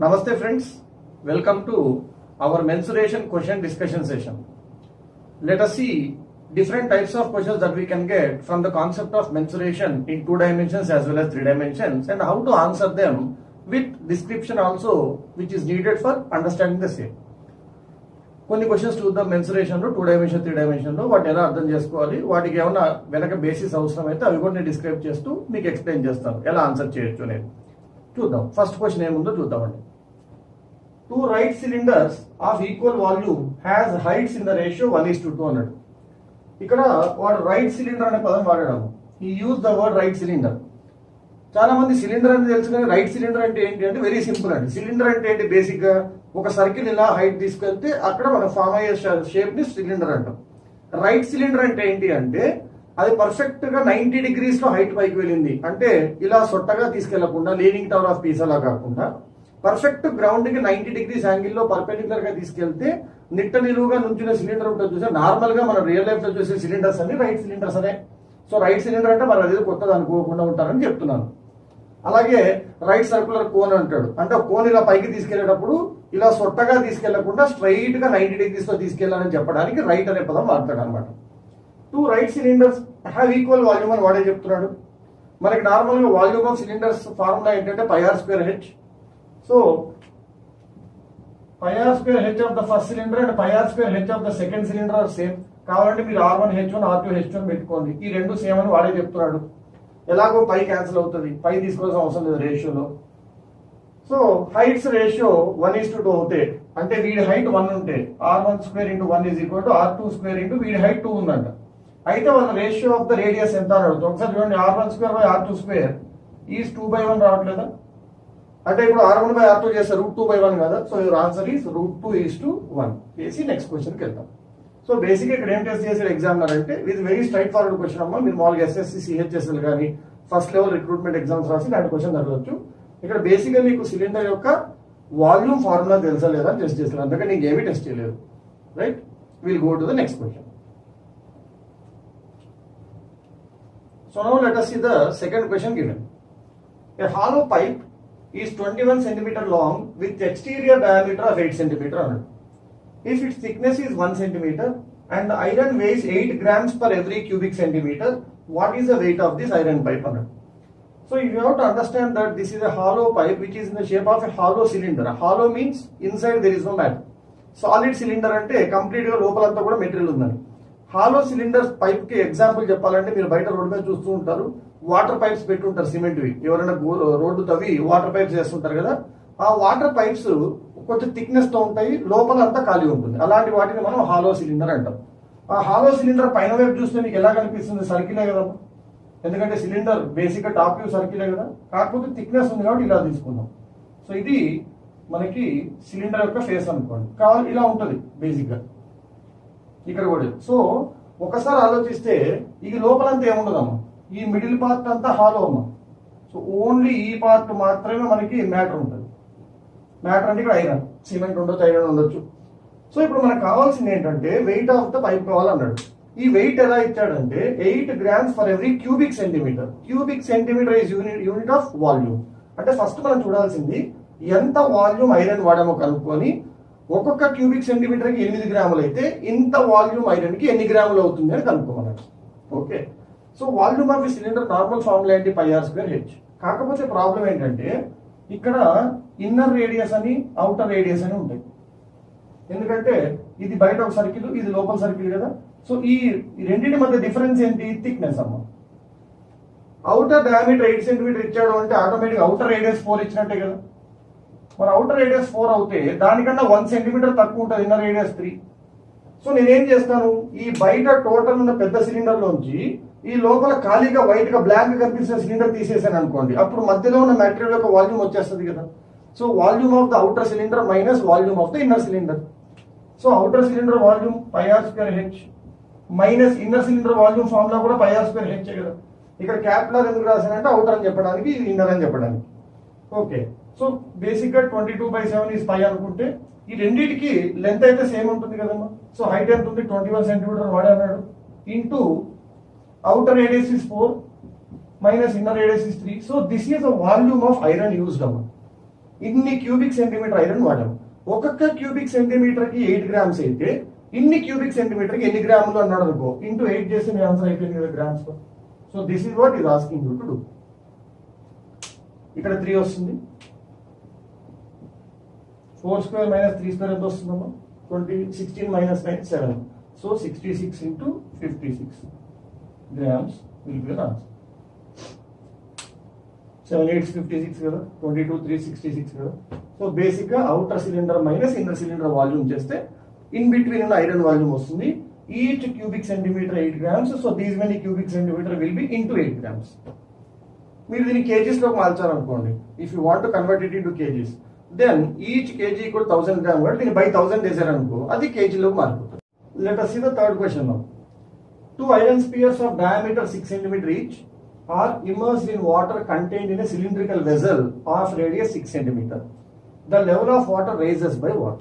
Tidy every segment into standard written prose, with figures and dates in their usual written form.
Namaste friends, welcome to our mensuration question discussion session. Let us see different types of questions that we can get from the concept of mensuration in 2 dimensions as well as 3 dimensions and how to answer them with description also which is needed for understanding the same. కొన్ని questions చూద్దాం మెన్సురేషన్లో 2 dimension 3 డైమెన్షన్లో వాటి ఎలా అర్థం చేసుకోవాలి, వాటికి ఏమైనా వెనక basis అవసరం అయితే అవి కూడా నేను డిస్క్రైబ్ చేస్తూ మీకు ఎక్స్ప్లెయిన్ చేస్తాను ఎలా ఆన్సర్ చేయొచ్చు అనేది. చూద్దాం ఫస్ట్ క్వశ్చన్ ఏముందో చూద్దామండి. 2 right cylinders of equal volume has heights in the ratio 1:2 అన్నాడు. ఇక్కడ వాడు రైట్ సిలిండర్ అనే పదం వాడాము. ఈ use the word right cylinder. చాలా మంది సిలిండర్ అని తెలుసు కానీ రైట్ సిలిండర్ అంటే ఏంటి అంటే వెరీ సింపుల్ అండి. సిలిండర్ అంటే ఏంటి, బేసిక్ గా ఒక సర్కిల్ ఇలా హైట్ తీసుకెళ్తే అక్కడ మనం ఫామ్ అయ్యే షేప్ ని సిలిండర్ అంటాం. రైట్ సిలిండర్ అంటే ఏంటి అంటే అది పర్ఫెక్ట్ గా 90 degrees లో హైట్ పైకి వెళ్ళింది అంటే ఇలా సొట్టగా తీసుకెళ్లకుండా లీనింగ్ టవర్ ఆఫ్ పీస్ అలా కాకుండా పర్ఫెక్ట్ గ్రౌండ్ కి 90 degrees యాంగిల్లో పర్పెండిక్యులర్ గా తీసుకెళ్తే నిట్ట నిలువుగా నుంచిన సిలిండర్ ఉంటుంది చూసా. నార్మల్ గా మనం రియల్ లైఫ్ లో చూసే సిలిండర్స్ అన్ని రైట్ సిలిండర్స్ అనే. సో రైట్ సిలిండర్ అంటే మరి అది కొత్తది అనుకోకుండా ఉంటారని చెప్తున్నాను. అలాగే రైట్ సర్కులర్ కోన్ అంటాడు, అంటే కోన్ ఇలా పైకి తీసుకెళ్లేటప్పుడు ఇలా సొట్టగా తీసుకెళ్లకుండా స్ట్రైట్ గా 90 degrees తో తీసుకెళ్లాలని చెప్పడానికి రైట్ అనే పదం వాడతాడు అనమాట. 2 right cylinders have equal volume అని వాడే చెప్తున్నాడు. మనకి నార్మల్ గా వాల్యూమ్ ఆఫ్ సిలిండర్స్ ఫార్ములా ఏంటంటే πr²h. So πr²h of the first cylinder and πr²h of the second cylinder are same. కావాలంటే మీరు R1H1 R2H1 పెట్టుకోండి, ఈ రెండు సేమ్ అని వాడే చెప్తున్నాడు. ఎలాగో పై క్యాన్సిల్ అవుతుంది, పై తీసుకోవాల్సిన అవసరం లేదు రేషియోలో. సో హైట్స్ రేషియో 1:2 అవుతాయి అంటే వీడి హైట్ 1 ఉంటే R1² × 1 = R2² × వీడి హైట్ 2 ఉందంట. అయితే వాళ్ళ రేషియో ఆఫ్ ద రేడియస్ ఎంత అని అడుగుతుంది. ఒకసారి చూడండి, R1² R2² ఈజ్ 2/1 రావట్లేదా? అంటే ఇప్పుడు R1/R2 చేస్తే √2/1 కదా. సో యువర్ ఆన్సర్ ఈస్ √2:1 చేసి నెక్స్ట్ క్వశ్చన్కి వెళ్తాం. సో బేసిక్ ఇక్కడ ఏం టెస్ట్ చేసాడు ఎగ్జామినర్ అంటే ఇది వెరీ స్ట్రైట్ ఫార్వర్డ్ క్వశ్చన్ అమ్మా. మీరు మామూలుగా SSC CHSL కానీ ఫస్ట్ లెవెల్ రిక్రూట్మెంట్ ఎగ్జామ్స్ రాసి ఇలాంటి క్వశ్చన్ అడగవచ్చు. ఇక్కడ బేసిక్ గా మీకు సిలిండర్ యొక్క వాల్యూమ్ ఫార్ములా తెలుసా లేదా అని టెస్ట్ చేస్తారు, అందుకని నీకు ఏమీ టెస్ట్ చేయలేదు. Right, will go to the next question. So now let us see the second question given. A hollow pipe is 21 cm long with exterior diameter of 8 cm. If its thickness is 1 cm and the iron weighs 8 grams per every cubic centimeter, what is the weight of this iron pipe? So you have to understand that this is a hollow pipe which is in the shape of a hollow cylinder. Hollow means inside there is no matter. Solid cylinder అంటే complete గా లోపలంతా కూడా material ఉందని. Hollow cylinders pipe కి example చెప్పాలంటే మీరు బయట road మీద చూస్తూ ఉంటారు, వాటర్ పైప్స్ పెట్టుంటారు సిమెంట్వి. ఎవరైనా రోడ్డు తవ్వి వాటర్ పైప్స్ వేస్తుంటారు కదా, ఆ వాటర్ పైప్స్ కొంచెం థిక్నెస్ తో ఉంటాయి, లోపలంతా ఖాళీ ఉంటుంది. అలాంటి వాటిని మనం హాలో సిలిండర్ అంటాం. ఆ హాలో సిలిండర్ పైన వైపు చూస్తే మీకు ఎలా కనిపిస్తుంది? సర్కిలే కదా, ఎందుకంటే సిలిండర్ బేసిక్ గా టాప్ వ్యూ సర్కిలే కదా, కాకపోతే థిక్నెస్ ఉంది కాబట్టి ఇలా తీసుకుందాం. సో ఇది మనకి సిలిండర్ యొక్క ఫేస్ అనుకోండి, కావాలి ఇలా ఉంటుంది బేసిక్ గా ఇక్కడ కూడా. సో ఒకసారి ఆలోచిస్తే ఈ లోపలంతా ఏముండదమ్మా, ఈ మిడిల్ పార్ట్ అంతా హాలో అమ్మా. సో ఓన్లీ ఈ పార్ట్ మాత్రమే మనకి మ్యాటర్ ఉంటుంది. మ్యాటర్ అంటే ఇక్కడ ఐరన్, సిమెంట్ ఉండొచ్చు, ఐరన్ ఉండొచ్చు. సో ఇప్పుడు మనకు కావాల్సింది ఏంటంటే వెయిట్ ఆఫ్ ద పైప్ కావాలన్నాడు. ఈ వెయిట్ ఎలా ఇచ్చాడంటే 8 grams for every cubic centimetre. Cubic centimetre is unit of volume. అంటే ఫస్ట్ మనం చూడాల్సింది ఎంత వాల్యూమ్ ఐరన్ వాడామో కనుక్కొని ఒక్కొక్క క్యూబిక్ సెంటీమీటర్ కి 8 గ్రాములు అయితే ఇంత వాల్యూమ్ ఐరన్ కి ఎన్ని గ్రాములు అవుతుంది అని కనుక్కోమన్నాడు. Okay, so volume of cylinder normal formula ఏంటి? πr²h. కాకపోతే ప్రాబ్లం ఏంటంటే ఇక్కడ ఇన్నర్ రేడియస్ అని అవుటర్ రేడియస్ అని ఉంటాయి. ఎందుకంటే ఇది బయట ఒక సర్కిల్, ఇది లోపల సర్కిల్ కదా. సో ఈ రెండింటి మధ్య డిఫరెన్స్ ఏంటి? థిక్నెస్ అమ్మ. అవుటర్ డయామీటర్ 8 cm ఇచ్చాడు అంటే ఆటోమేటిక్ అవుటర్ రేడియస్ 4 ఇచ్చినట్టే కదా. మరి అవుటర్ రేడియస్ 4 అవుతే దానికన్నా 1 cm తక్కువ ఉంటుంది ఇన్నర్ రేడియస్ 3. సో నేనేం చేస్తాను, ఈ బయట టోటల్ ఉన్న పెద్ద సిలిండర్ లోంచి ఈ లోపల ఖాళీగా వైట్ గా బ్లాక్ కనిపిస్తున్న సిలిండర్ తీసేసాను అనుకోండి, అప్పుడు మధ్యలో ఉన్న మెటీరియల్ యొక్క వాల్యూమ్ వచ్చేస్తుంది కదా. So volume of the outer cylinder minus volume of the inner cylinder. So outer cylinder volume πr²h minus inner cylinder volume formula కూడా πr²h కదా. ఇక్కడ క్యాపిటల్ ఎందుకు రాశానంటే అవుటర్ అని చెప్పడానికి, ఇది ఇన్నర్ అని చెప్పడానికి. ఓకే, సో బేసిక్ గా 22/7 ఈజ్ π అనుకుంటే ఈ రెండింటికి లెంత్ అయితే సేమ్ ఉంటుంది కదమ్మా. సో హైట్ ఎంత ఉంది? 21 cm వాడన్నాడు. Into outer radius is 4 minus inner radius is 3. So this is the volume of iron used. ఇన్ని క్యూబిక్ సెంటీమీటర్ ఐరన్ వాడాము. ఒక్కొక్క క్యూబిక్ సెంటీమీటర్ కి 8 గ్రామ్స్ అయితే ఇన్ని క్యూబిక్ సెంటీమీటర్ కి ఎన్ని గ్రాములు అన్నాడు అనుకో, ఇంటూ 8 చేస్తే మీ ఆన్సర్ అయిపోయింది కదా grams. So this is what is asking you to do. ఇక్కడ 3 వస్తుంది, 4 స్క్వేర్ మైనస్ 3 స్క్వేర్ ఎంత వస్తుందమ్మా? 16 minus 9 7. So 66 into 56 grams will be the answer. 7 8 56 కదా, 22 3 66 కదా. సో బేసిక్ గా outer cylinder minus inner cylinder volume చేస్తే ఇన్ బిట్వీన్ ఉన్న iron volume వస్తుంది. Each cubic centimeter 8 grams. So these many cubic centimeter will be into 8 grams. మీరు దీన్ని KGs లోకి మార్చాలనుకోండి, if you want to convert it into KGs, then each KG equal 1000 gram కూడా దీన్ని by 1000 చేశారనుకో, అది కేజీలోకి మారిపోతుంది. Let us see the third question now. 2 iron spheres of diameter 6 cm each are immersed in water contained in a cylindrical vessel of radius 6 cm. The level of water rises by what?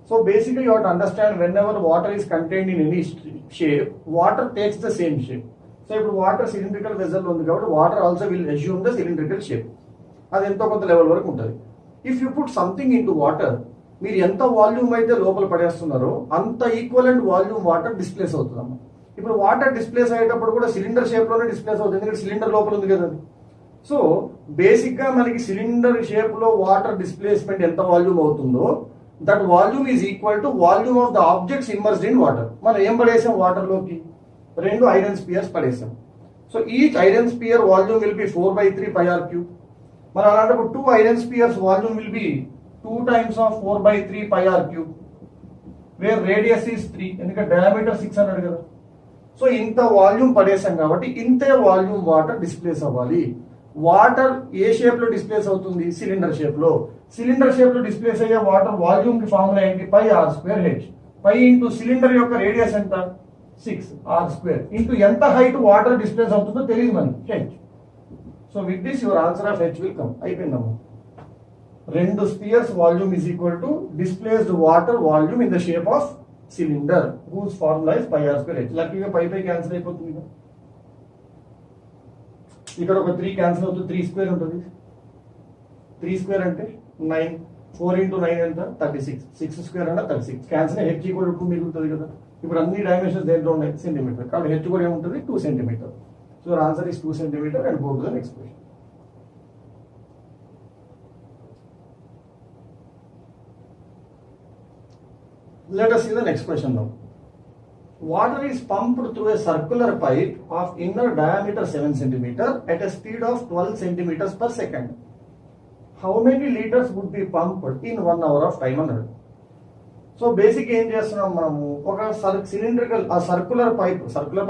So basically you have to understand, whenever water is contained in any shape, water takes the same shape. So if water cylindrical vessel ఉంది కాబట్టి water also will assume the cylindrical shape. అది ఎంతో కొంత level వరకు ఉంటుంది. If you put something in to water, మీరు ఎంత volume అయితే లోపల పడేస్తున్నారో అంత ఈక్వలెంట్ వాల్యూమ్ వాటర్ డిస్ప్లేస్ అవుతుందమ్మా. ఇప్పుడు వాటర్ డిస్ప్లేస్ అయ్యేటప్పుడు కూడా సిలిండర్ షేప్ లోనే డిస్ప్లేస్ అవుతుంది, ఎందుకంటే సిలిండర్ లోపల ఉంది కదా. సో బేసిక్ గా మనకి సిలిండర్ షేప్ లో వాటర్ డిస్ప్లేస్మెంట్ ఎంత వాల్యూమ్ అవుతుందో, that volume is equal to volume of the objects immersed in water. మనం ఏం పడేసాం వాటర్ లోకి? 2 ఐరన్ స్పియర్స్ పడేసాం. So each iron sphere volume will be 4/3 πr3. మరి అలాంటప్పుడు 2 iron spheres volume will be 2 times of 4/3 πr3, where radius is 3, ఎందుకంటే diameter 6 అన్నాడు కదా. సో ఇంత వాల్యూమ్ పడేసాం కాబట్టి ఇంతే వాల్యూమ్ వాటర్ డిస్ప్లేస్ అవ్వాలి. వాటర్ ఏ షేప్ లో డిస్ప్లేస్ అవుతుంది? సిలిండర్ షేప్ లో. సిలిండర్ షేప్ లో డిస్ప్లేస్ అయ్యే వాటర్ వాల్యూమ్ కి ఫార్ములా ఏంటి? πr²h. పై ఇంటూ సిలిండర్ యొక్క రేడియస్ ఎంత? 6r² ఇంటూ ఎంత హైట్ వాటర్ డిస్ప్లేస్ అవుతుందో తెలియదు మనకి, h. So with this your answer of h will come. అయిపోయిందమ్మా. 2 spheres volume is equal to displaced water volume in the shape of cylinder whose formula is πr²h. లక్కీగా పై cancel అయిపోతుంది కదా. ఇక్కడ ఒక 3 cancel అవుతుంది, 3 స్క్వేర్ ఉంటుంది. 3 స్క్వేర్ అంటే 9, 4 into 9 ఎంత? 36. 6 స్క్వేర్ అంటే 36. క్యాన్సిల్ h ఈక్వల్ టు మిగులుతుంది కదా. ఇప్పుడు అన్ని డైమెన్షన్స్ దేంట్లో ఉన్నాయి? సెంటీమీటర్. కాబట్టి h కూడా ఏముంటుంది? 2 cm. So answer is 2 cm and go to the next question. Let us see the next question now. Water is pumped through a circular pipe of inner diameter 7 cm at a speed of 12 centimeters per second. How many liters would be pumped in 1 hour of time అన్నాడు. So basic ఏం చేస్తున్నాం మనము? ఒక circular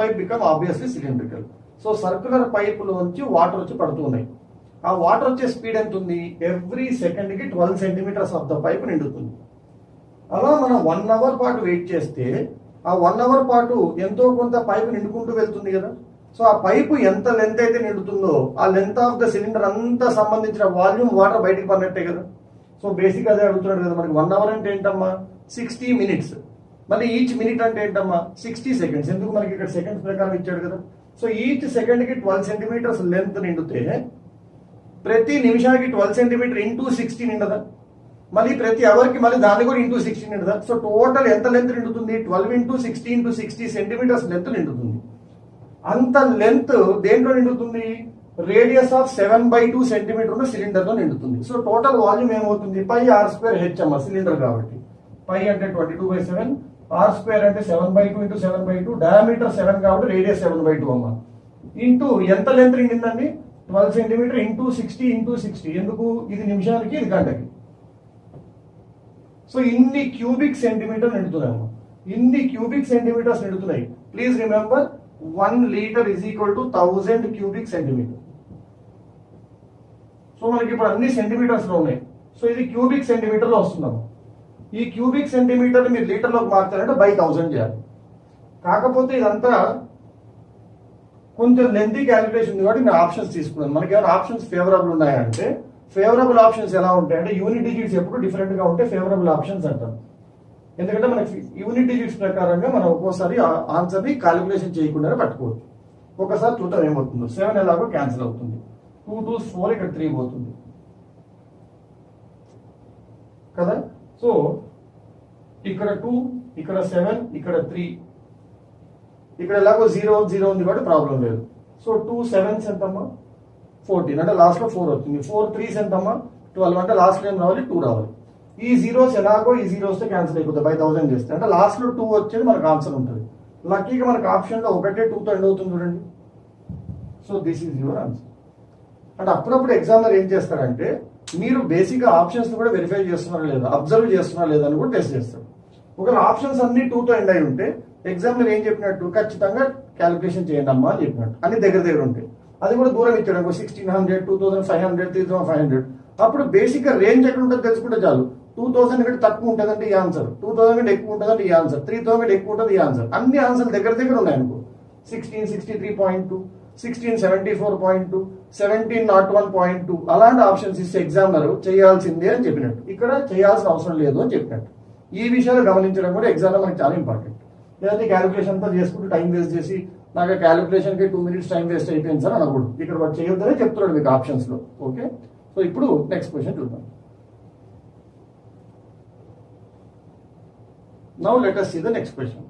pipe become obviously cylindrical. So circular pipe లోంచి water వచ్చి పడుతూ ఉన్నాయి. ఆ వాటర్ వచ్చే స్పీడ్ ఎంత ఉంది? ఎవ్రీ సెకండ్ కి 12 centimeters ఆఫ్ ద పైప్ నిండుతుంది. అలా మనం 1 hour పాటు వెయిట్ చేస్తే ఆ 1 hour పాటు ఎంతో కొంత పైపు నిండుకుంటూ వెళ్తుంది కదా. సో ఆ పైపు ఎంత లెంత్ అయితే నిండుతుందో ఆ లెంత్ ఆఫ్ ద సిలిండర్ అంతా సంబంధించిన వాల్యూమ్ వాటర్ బయటికి పడినట్టే కదా. సో బేసిక్ అదే అడుగుతున్నాడు కదా మనకి. 1 hour అంటే ఏంటమ్మా? 60 minutes. మళ్ళీ ఈచ్ మినిట్ అంటే ఏంటమ్మా? 60 seconds. ఎందుకు మనకి ఇక్కడ సెకండ్స్ ప్రకారం ఇచ్చాడు కదా. సో ఈచ్ సెకండ్ కి 12 centimeters లెంత్ నిండితే ప్రతి నిమిషానికి 12 centimeter ఇంటూ 60 నిండదా? మళ్ళీ ప్రతి అవర్ కి మళ్ళీ దాన్ని కూడా ఇంటూ 60 నిండదా? సో టోటల్ ఎంత లెంత్ నిండుతుంది? 12 into 60 into 60 centimeters లెంత్ నిండుతుంది. అంత లెంత్ దేంట్లో నిండుతుంది? రేడియస్ ఆఫ్ 7/2 centimeter ఉన్న సిలిండర్ లో నిండుతుంది. సో టోటల్ వాల్యూమ్ ఏమవుతుంది? πr²h అమ్మ, సిలిండర్ కాబట్టి. పై అంటే 22/7, r² అంటే 7/2 into 7/2, డయామీటర్ 7 కాబట్టి రేడియస్ 7/2 అమ్మ. ఇంటూ ఎంత లెంత్ నిండిందండి? 12 centimeter into 60 into 60. ఎందుకు? ఇది నిమిషానికి, ఇది గంటకి. సో ఇన్ని క్యూబిక్ సెంటీమీటర్ నిండుతున్నాయి. ఇన్ని క్యూబిక్ సెంటీమీటర్స్ నిండుతున్నాయి. Please remember, 1 liter is equal to 1000 cubic centimeter. సో మనకి ఇప్పుడు అన్ని సెంటీమీటర్స్ లో ఉన్నాయి. సో ఇది క్యూబిక్ సెంటీమీటర్ లో వస్తున్నాము. ఈ క్యూబిక్ సెంటీమీటర్ మీరు లీటర్ లోకి మార్చాలంటే బై 1000 చేయాలి. కాకపోతే ఇదంతా కొంచెం లెంతీ క్యాలిక్యులేషన్ ఉంది కాబట్టి నేను ఆప్షన్స్ తీసుకున్నాను. మనకి ఏమైనా ఆప్షన్స్ ఫేవరబుల్ ఉన్నాయంటే, ఫేవరబుల్ ఆప్షన్స్ ఎలా ఉంటాయంటే యూనిట్ డిజిట్స్ ఎప్పుడు డిఫరెంట్ గా ఉంటే ఫేవరబుల్ ఆప్షన్స్ అంటాం. ఎందుకంటే మనకి యూనిట్ డిజిట్స్ ప్రకారంగా మనం ఒక్కోసారి ఆన్సర్ ని క్యాలిక్యులేషన్ చేయకుండానే పట్టుకోవచ్చు. ఒకసారి చూద్దాం ఏమవుతుందో. 7 ఎలాగో క్యాన్సిల్ అవుతుంది, 2 2 4, ఇక్కడ 3 పోతుంది. కదా. సో ఇక్కడ 2, ఇక్కడ 7, ఇక్కడ 3, ఇక్కడ ఎలాగో 0 0 ఉంది కాబట్టి ప్రాబ్లం లేదు. సో 2 7s ఎంతమ్మా 14, అంటే లాస్ట్ లో 4 వచ్చింది. 4 3s ఎంతమ్మా 12, అంటే లాస్ట్ లో ఏం రావాలి 2 రావాలి. ఈ జీరోస్ ఎలాగో ఈ జీరోస్ తో క్యాన్సిల్ అయిపోతాయి బై 1000 చేస్తే, అంటే లాస్ట్ లో 2 వచ్చేది మనకు ఆన్సర్ ఉంటుంది. లక్కీగా మనకు ఆప్షన్ లో 1 2 తో ఎండ్ అవుతుంది చూడండి. So this is your answer. అంటే అప్పుడప్పుడు ఎగ్జామినర్ ఏం చేస్తాడంటే మీరు బేసిక్ గా ఆప్షన్స్ కూడా వెరిఫై చేస్తున్నారా లేదా, అబ్జర్వ్ చేస్తున్నారా లేదా అని కూడా టెస్ట్ చేస్తాడు. ఒకవేళ ఆప్షన్స్ అన్ని 2 తో ఎండ్ అయి ఉంటే ఎగ్జామినర్ ఏం చెప్పినట్టు ఖచ్చితంగా క్యాలిక్యులేషన్ చేయండి అమ్మా అని చెప్పినట్టు, అన్ని దగ్గర దగ్గర ఉంటాయి. అది కూడా దూరం ఇచ్చాడు 1600, 2500, 3500. అప్పుడు బేసిక్ గా రేంజ్ ఎక్కడ ఉంటుందో తెలుసుకుంటే చాలు. 2000 కంటే తక్కువ ఉంటుందంటే ఈ ఆన్సర్, 2000 కంటే ఎక్కువ ఉంటుందంటే ఈ ఆన్సర్, 3000 కంటే ఎక్కువ ఉంటుంది ఈ ఆన్సర్. అన్ని ఆన్సర్ దగ్గర దగ్గర ఉన్నాయి అనుకో. 1663.2, 1674.2, 1701.2 అలాంటి ఆప్షన్స్ ఇస్తే ఎగ్జామినర్ చేయాల్సిందే అని చెప్పినట్టు, ఇక్కడ చేయాల్సిన అవసరం లేదు అని చెప్పినట్టు. ఈ విషయాలు గమనించడం కూడా ఎగ్జామ్లో మనకి చాలా ఇంపార్టెంట్. లేదంటే క్యాలిక్యులేషన్ అంతా చేసుకుంటూ టైం వేస్ట్ చేసి నాకు క్యాలిక్యులేషన్ కి 2 minutes టైం వేస్ట్ అయిపోయింది సార్ అనకూడదు. ఇక్కడ వాడు చేయొద్దనే చెప్తున్నాడు మీకు ఆప్షన్స్ లో. ఓకే, సో ఇప్పుడు నెక్స్ట్ క్వశ్చన్ చూద్దాం. Now let us see the next question.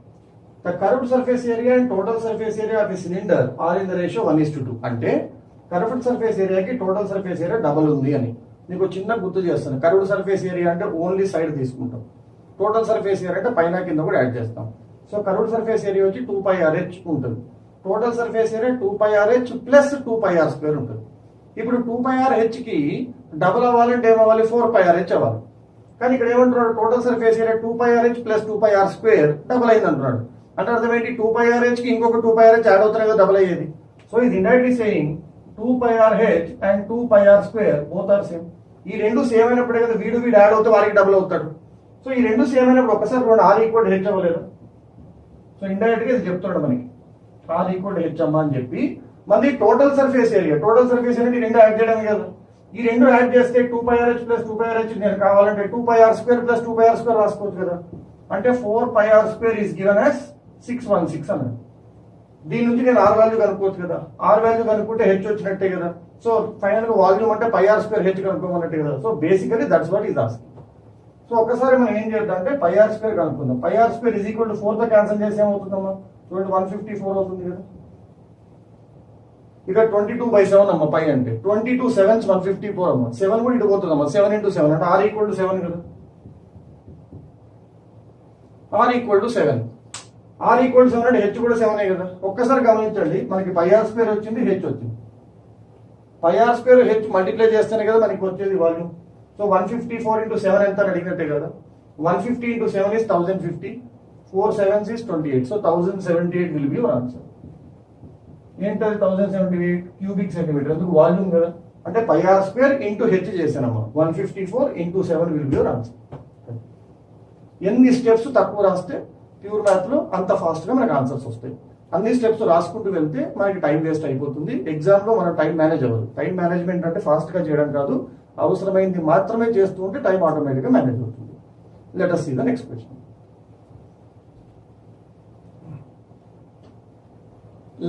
The curved surface area and total surface area of a cylinder are in the ratio 1:2. అంటే కర్వ్డ్ సర్ఫేస్ ఏరియాకి టోటల్ సర్ఫేస్ ఏరియా డబల్ ఉంది అని మీకు చిన్న గుర్తు చేస్తాను. కర్వ్డ్ సర్ఫేస్ ఏరియా అంటే only side తీసుకుంటాం, టోటల్ సర్ఫేస్ ఏరియా అంటే పైన కింద కూడా యాడ్ చేస్తాం. సో కర్వ్డ్ సర్ఫేస్ ఏరియా వచ్చి 2πRh ఉంటుంది. Total surface area 2πRh plus 2πr² ఉంటుంది. ఇప్పుడు 2πRh కి డబుల్ అవ్వాలంటే ఏమవ్వాలి 4πRh అవ్వాలి. కానీ ఇక్కడ ఏమంటున్నాడు total surface area 2πRh plus 2πr² double అయింది అంటున్నాడు. అంటే అర్థం ఏంటి 2πRh కి ఇంకొక 2πRh యాడ్ అవుతున్నాయి కదా డబుల్ అయ్యేది. సో ఇది indirectly saying 2πRh and 2πr² both are same. ఈ రెండు సేమ్ అయినప్పుడే కదా వీడు యాడ్ అవుతే వారికి డబుల్ అవుతాడు. సో ఈ రెండు సేమ్ అయినప్పుడు ఒకసారి చూడండి r ఈక్వల్ హెచ్ అవ్వలేదు. సో ఇండైరెక్ట్ గా ఇది చెప్తున్నాడు మనకి r ఈక్వల్ హెచ్ అమ్మా అని చెప్పి. మళ్ళీ టోటల్ సర్ఫేస్ ఏరియా ఈ రెండు యాడ్ చేయడం కదా. ఈ రెండు యాడ్ చేస్తే 2πRh ప్లస్ 2πRh నేను కావాలంటే 2πr² ప్లస్ 2πr² రాసుకోవచ్చు కదా. అంటే 4πr² ఈస్ గివెన్ యాజ్ 616 అన్నాడు. దీని నుంచి నేను r వాల్యూ కనుక్కోవచ్చు కదా. r వాల్యూ కనుక్కుంటే h వచ్చినట్టే కదా. సో ఫైనల్ వాల్యూమ్ అంటే πr² h కనుక్కోమన్నట్టే కదా. So basically that's what is asking. So ఒక్కసారి మనం ఏం చేద్దాం అంటే πr² కనుక్కుందాం. πr² ఈజ్ ఈక్వల్ టు 4 తో క్యాన్సిల్ చేసి ఏమవుతుందమ్మా చూడండి 154 అవుతుంది కదా. ఇక 22/7 అమ్మ పై అంటే 22 7s 154 అమ్మ. 7 కూడా ఇటు పోతుందమ్మా. 7 into 7 అంటే r ఈక్వల్ టు 7 కదా. r equal to 7, r equal to 7 అంటే h కూడా 7 కదా. ఒక్కసారి గమనించండి మనకి πr² వచ్చింది, h వచ్చింది. πr² h మల్టిప్లై చేస్తేనే కదా మనకి వచ్చేది వాల్యూమ్. సో 154 into 7 ఎంత అని అడిగినట్టే కదా. 150 into 7 is 1050, 4 7s is 28. So 1078 will be your answer. ఏంటది 1078 క్యూబిక్ సెంటీమీటర్, ఎందుకు వాల్యూమ్ కదా. అంటే πr² ఇంటూ హెచ్ చేశానమ్మా. 154 into 7 will be your answer. ఎన్ని స్టెప్స్ తక్కువ రాస్తే ప్యూర్ మ్యాథ్ లో అంత ఫాస్ట్ గా మనకు ఆన్సర్స్ వస్తాయి. అన్ని స్టెప్స్ రాసుకుంటూ వెళ్తే మనకి టైం వేస్ట్ అయిపోతుంది. ఎగ్జామ్ లో మన టైం మేనేజ్ అవ్వదు. టైం మేనేజ్మెంట్ అంటే ఫాస్ట్ గా చేయడం కాదు, అవసరమైంది మాత్రమే చేస్తూ ఉంటే టైం ఆటోమేటిక్ గా మేనేజ్ అవుతుంది. Let us see the next question.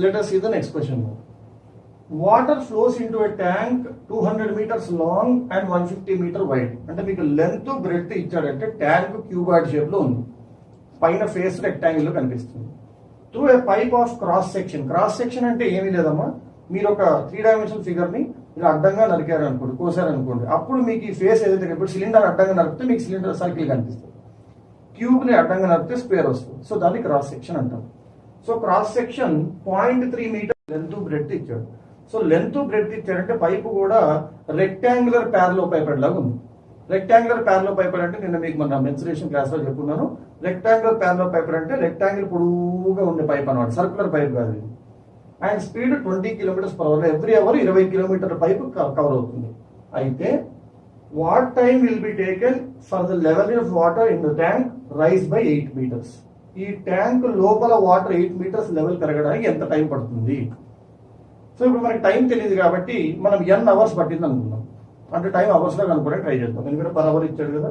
Let us see the next question. Water flows into a tank 200 meters long and 150 meter wide. అంటే మీకు లెంత్ బ్రెడ్త్ ఇచ్చాడంటే ట్యాంక్ క్యూబాయిడ్ షేప్ లో ఉంది, పైన ఫేస్ రెక్టాంగిల్ లో కనిపిస్తుంది. Through a pipe of cross section. Cross section అంటే ఏమీ లేదమ్మా, మీరు ఒక 3 dimensional ఫిగర్ ని ఇలా అడ్డంగా నరికారు అనుకోండి, కోసారు అనుకోండి, అప్పుడు మీకు ఈ ఫేస్ ఏదైతే ఇప్పుడు సిలిండర్ అడ్డంగా నరికితే మీకు సిలిండర్ సర్కిల్ కనిపిస్తుంది. ట్యూబ్ ని అడ్డంగా నరికితే స్క్వేర్ వస్తుంది. సో దాన్ని క్రాస్ సెక్షన్ అంటాం. So cross section 0.3 metre length breadth ఇచ్చాడు. సో లెంత్ బ్రెడ్త్ ఇచ్చాడంటే పైపు కూడా రెక్టాంగులర్ ప్యారలో పైపెడ్ లాగా ఉంది. రెక్టాంగులర్ ప్యారలో పైపెడ్ అంటే నిన్న మీకు మన మెన్సురేషన్ క్లాస్ లో చెప్పుకున్నాను. రెక్టాంగులర్ ప్యారలో పైపెడ్ అంటే రెక్టాంగిల్ పొడవుగా ఉండే పైప్ అనమాట, సర్కులర్ పైప్ కాదు. And speed 20 km/h, every hour 20 kilometre pipe cover అవుతుంది. అయితే what time will be taken for the level of water in the tank rise by 8 meters. ఈ ట్యాంక్ లోపల వాటర్ 8 meters లెవెల్ పెరగడానికి ఎంత time పడుతుంది? So ఇప్పుడు మనకి టైం తెలియదు కాబట్టి మనం n hours పట్టింది అనుకుందాం. అంటే టైం అవర్స్ లో కనుక్కోవడానికి ట్రై చేద్దాం, ఎందుకంటే పర్ అవర్ ఇచ్చాడు కదా.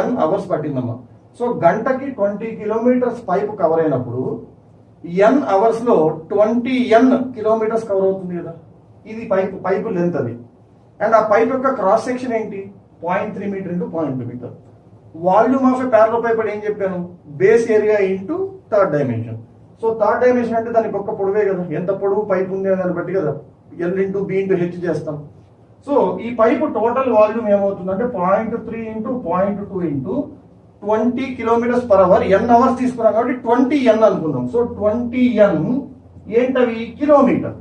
n hours పట్టిందమ్మా. సో గంటకి 20 kilometers పైపు కవర్ అయినప్పుడు n hours లో 20n kilometers కవర్ అవుతుంది కదా. ఇది పైపు లెంత్ అది. అండ్ ఆ పైప్ యొక్క క్రాస్ సెక్షన్ ఏంటి 0.3 metre into 0.2 metre. Volume of a parallel pipe ఏం చెప్పాను, base area into third dimension. So third dimension అంటే దానికి ఒక్క పొడవే కదా, ఎంత పొడవు పైప్ ఉంది అని దాన్ని బట్టి కదా L into B into H చేస్తాం. సో ఈ పైపు టోటల్ వాల్యూమ్ ఏమవుతుందంటే 0.3 into 0.2 into 20 kilometers per hour, N hours తీసుకున్నాం కాబట్టి 20N అనుకుందాం. సో 20N ఏంటవి, కిలోమీటర్.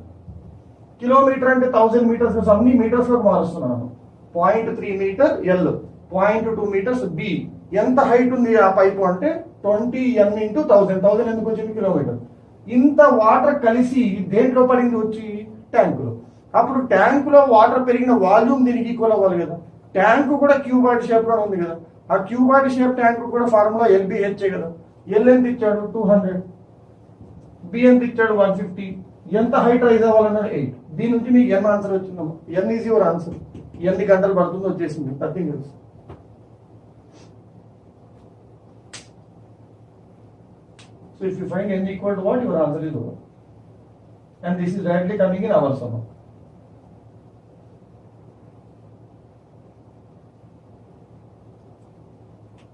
కిలోమీటర్ అంటే 1000 మీటర్స్, అన్ని మీటర్స్ లోకి మారుస్తున్నాను. 0.3 మీటర్ ఎల్, 0.2 మీటర్స్ బి. ఎంత హైట్ ఉంది ఆ పైపు అంటే 20N ఇంటూ 1000 ఎందుకు వచ్చింది, కిలోమీటర్. ఇంత వాటర్ కలిసి దేంట్లో పడింది, వచ్చి ట్యాంకులో. అప్పుడు ట్యాంకులో వాటర్ పెరిగిన వాల్యూమ్ దీనికి ఈక్వల్ అవ్వాలి కదా. ట్యాంకు కూడా క్యూబాయిడ్ షేప్ లో ఉంది కదా, ఆ క్యూబాయిడ్ షేప్ ట్యాంక్ కూడా ఫార్ములా ఎల్బిహెచ్ఏ కదా. ఎల్ ఎంత ఇచ్చాడు 200, బి ఎంత ఇచ్చాడు 150. ఎంత హైట్ రైజ్ అవ్వాలన్నాడు 8. దీని నుంచి మీకు ఎన్ ఆన్సర్ వచ్చిందమ్మా. ఎన్ ఈజ్ యువర్ ఆన్సర్. ఎన్ని గంటలు పడుతుందో వచ్చేసింది, nothing else. So if you find n equal to what, your answer is over. And this is directly coming in hours now.